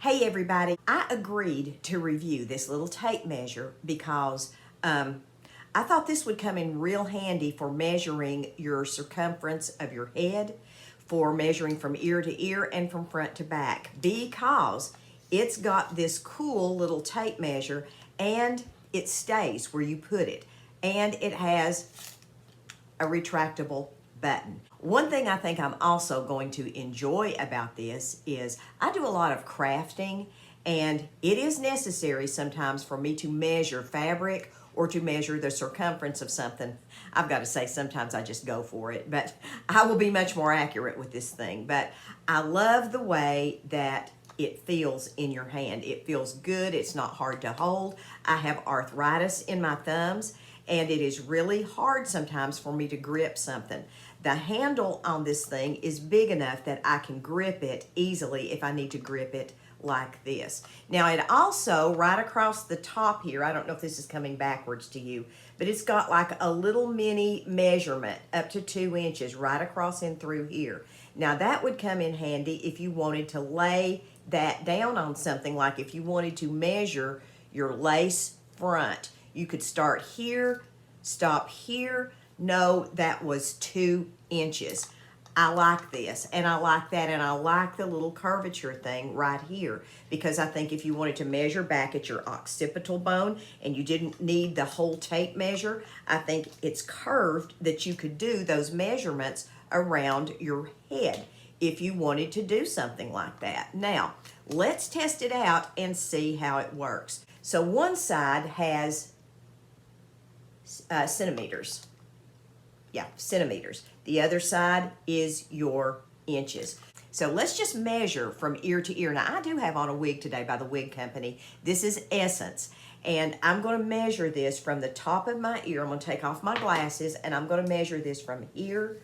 Hey everybody, I agreed to review this little tape measure because I thought this would come in real handy for measuring your circumference of your head, for measuring from ear to ear and from front to back, because it's got this cool little tape measure and it stays where you put it, and it has a retractable button. One thing I think I'm also going to enjoy about this is I do a lot of crafting, and it is necessary sometimes for me to measure fabric or to measure the circumference of something. I've got to say, sometimes I just go for it, but I will be much more accurate with this thing. But I love the way that it feels in your hand. It feels good. It's not hard to hold. I have arthritis in my thumbs, and it is really hard sometimes for me to grip something. The handle on this thing is big enough that I can grip it easily if I need to grip it like this. Now it also, right across the top here, I don't know if this is coming backwards to you, but it's got like a little mini measurement up to 2 inches right across in through here. Now that would come in handy if you wanted to lay that down on something, like if you wanted to measure your lace front. You could start here, stop here. No, that was 2 inches. I like this, and I like that, and I like the little curvature thing right here, because I think if you wanted to measure back at your occipital bone and you didn't need the whole tape measure, I think it's curved that you could do those measurements around your head if you wanted to do something like that. Now, let's test it out and see how it works. So one side has centimeters. Yeah, centimeters. The other side is your inches. So let's just measure from ear to ear. Now I do have on a wig today by the wig company. This is Essence. And I'm going to measure this from the top of my ear. I'm going to take off my glasses and I'm going to measure this from here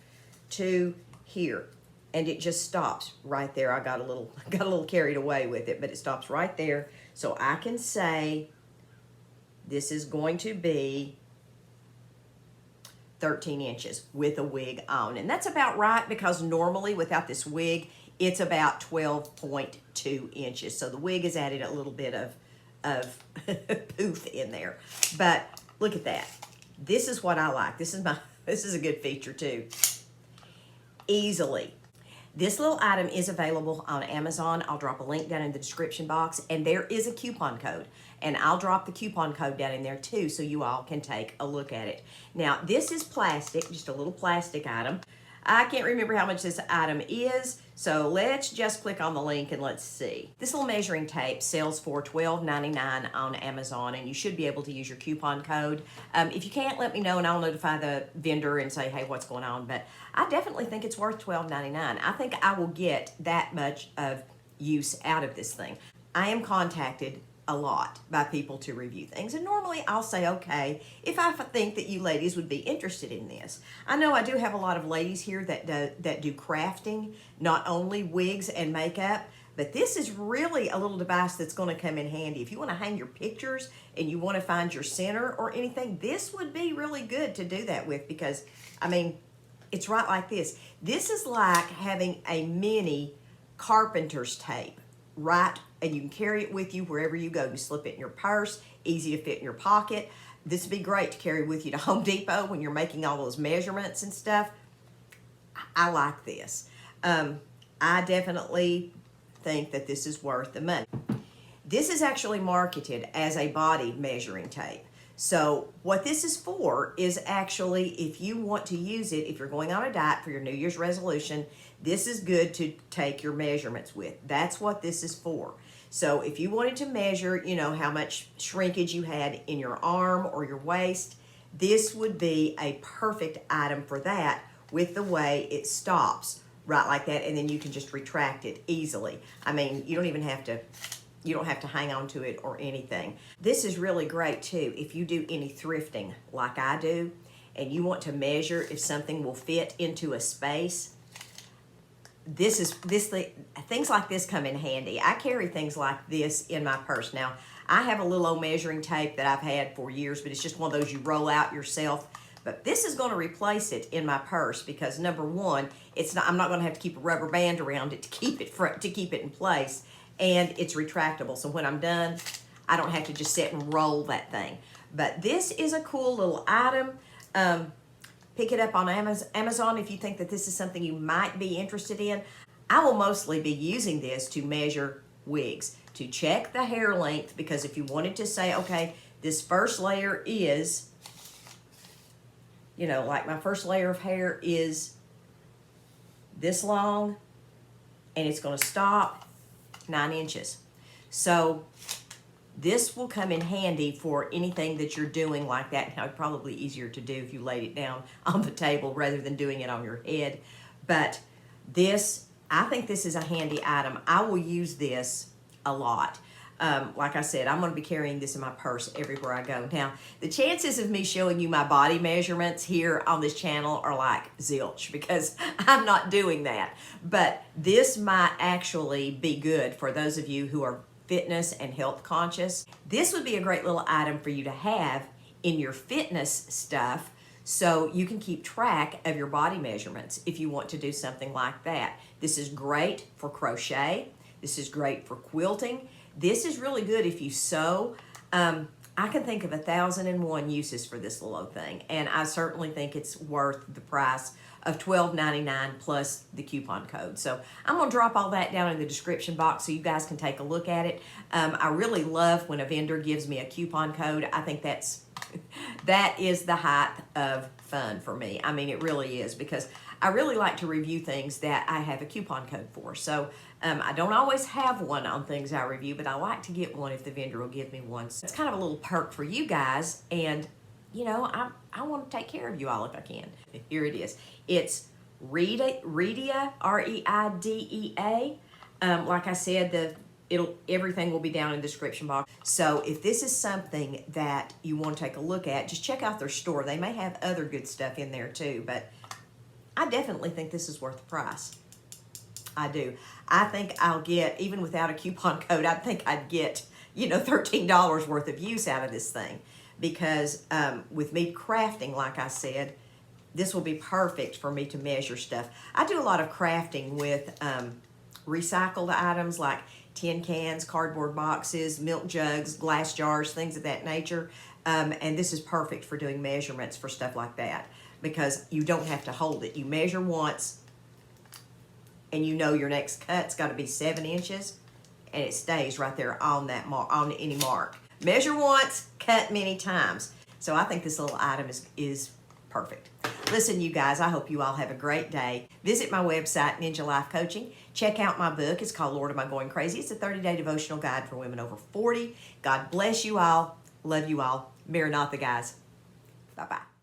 to here. And it just stops right there. I got a little carried away with it, but it stops right there. So I can say this is going to be 13 inches with a wig on. And that's about right, because normally without this wig, it's about 12.2 inches. So the wig has added a little bit of poof in there. But look at that. This is what I like. This is a good feature too. Easily. This little item is available on Amazon. I'll drop a link down in the description box, and there is a coupon code. And I'll drop the coupon code down in there too, so you all can take a look at it. Now, this is plastic, just a little plastic item. I can't remember how much this item is, so let's just click on the link and let's see. This little measuring tape sells for $12.99 on Amazon, and you should be able to use your coupon code. If you can't, let me know and I'll notify the vendor and say, hey, what's going on? But I definitely think it's worth $12.99. I think I will get that much of use out of this thing. I am contacted a lot by people to review things, and normally I'll say okay if I think that you ladies would be interested in this. I know I do have a lot of ladies here that do crafting, not only wigs and makeup, but this is really a little device that's going to come in handy if you want to hang your pictures and you want to find your center or anything. This would be really good to do that with, because I mean, it's right like this. This is like having a mini carpenter's tape, right? And you can carry it with you wherever you go. You slip it in your purse, easy to fit in your pocket. This would be great to carry with you to Home Depot when you're making all those measurements and stuff. I like this. I definitely think that this is worth the money. This is actually marketed as a body measuring tape. So what this is for is actually, if you want to use it, if you're going on a diet for your New Year's resolution, this is good to take your measurements with. That's what this is for. So if you wanted to measure, you know, how much shrinkage you had in your arm or your waist, this would be a perfect item for that, with the way it stops right like that, and then you can just retract it easily. I mean, you don't have to hang on to it or anything. This is really great too if you do any thrifting like I do, and you want to measure if something will fit into a space. Things like this come in handy. I carry things like this in my purse. Now, I have a little old measuring tape that I've had for years, but it's just one of those you roll out yourself. But this is going to replace it in my purse, because number one, I'm not going to have to keep a rubber band around it to keep it in place. and it's retractable. So when I'm done, I don't have to just sit and roll that thing. But this is a cool little item. Pick it up on Amazon if you think that this is something you might be interested in. I will mostly be using this to measure wigs, to check the hair length, because if you wanted to say, okay, this first layer is, you know, like my first layer of hair is this long, and it's going to stop 9 inches. So this will come in handy for anything that you're doing like that. Now, it's probably easier to do if you laid it down on the table rather than doing it on your head. But this, I think this is a handy item. I will use this a lot. Like I said, I'm going to be carrying this in my purse everywhere I go. Now, the chances of me showing you my body measurements here on this channel are like zilch, because I'm not doing that. But this might actually be good for those of you who are fitness and health conscious. This would be a great little item for you to have in your fitness stuff, so you can keep track of your body measurements if you want to do something like that. This is great for crochet. This is great for quilting. This is really good if you sew. I can think of 1,001 uses for this little thing, and I certainly think it's worth the price of $12.99 plus the coupon code. So I'm going to drop all that down in the description box so you guys can take a look at it. I really love when a vendor gives me a coupon code. I think that is the height of fun for me. I mean, it really is, because I really like to review things that I have a coupon code for. So I don't always have one on things I review, but I like to get one if the vendor will give me one. So it's kind of a little perk for you guys, and you know, I want to take care of you all if I can. Here it is. It's Reidea, R-E-I-D-E-A. Like I said, everything will be down in the description box. So if this is something that you want to take a look at, just check out their store. They may have other good stuff in there too, but I definitely think this is worth the price. I do. I think I'll get, even without a coupon code, I think I'd get, you know, $13 worth of use out of this thing. Because with me crafting, like I said, this will be perfect for me to measure stuff. I do a lot of crafting with recycled items like tin cans, cardboard boxes, milk jugs, glass jars, things of that nature. And this is perfect for doing measurements for stuff like that, because you don't have to hold it. You measure once, and you know your next cut's got to be 7 inches, and it stays right there on that on any mark. Measure once, cut many times. So I think this little item is perfect. Listen, you guys, I hope you all have a great day. Visit my website, Ninja Life Coaching. Check out my book. It's called Lord Am I Going Crazy? It's a 30-day devotional guide for women over 40. God bless you all. Love you all. Maranatha, guys. Bye-bye.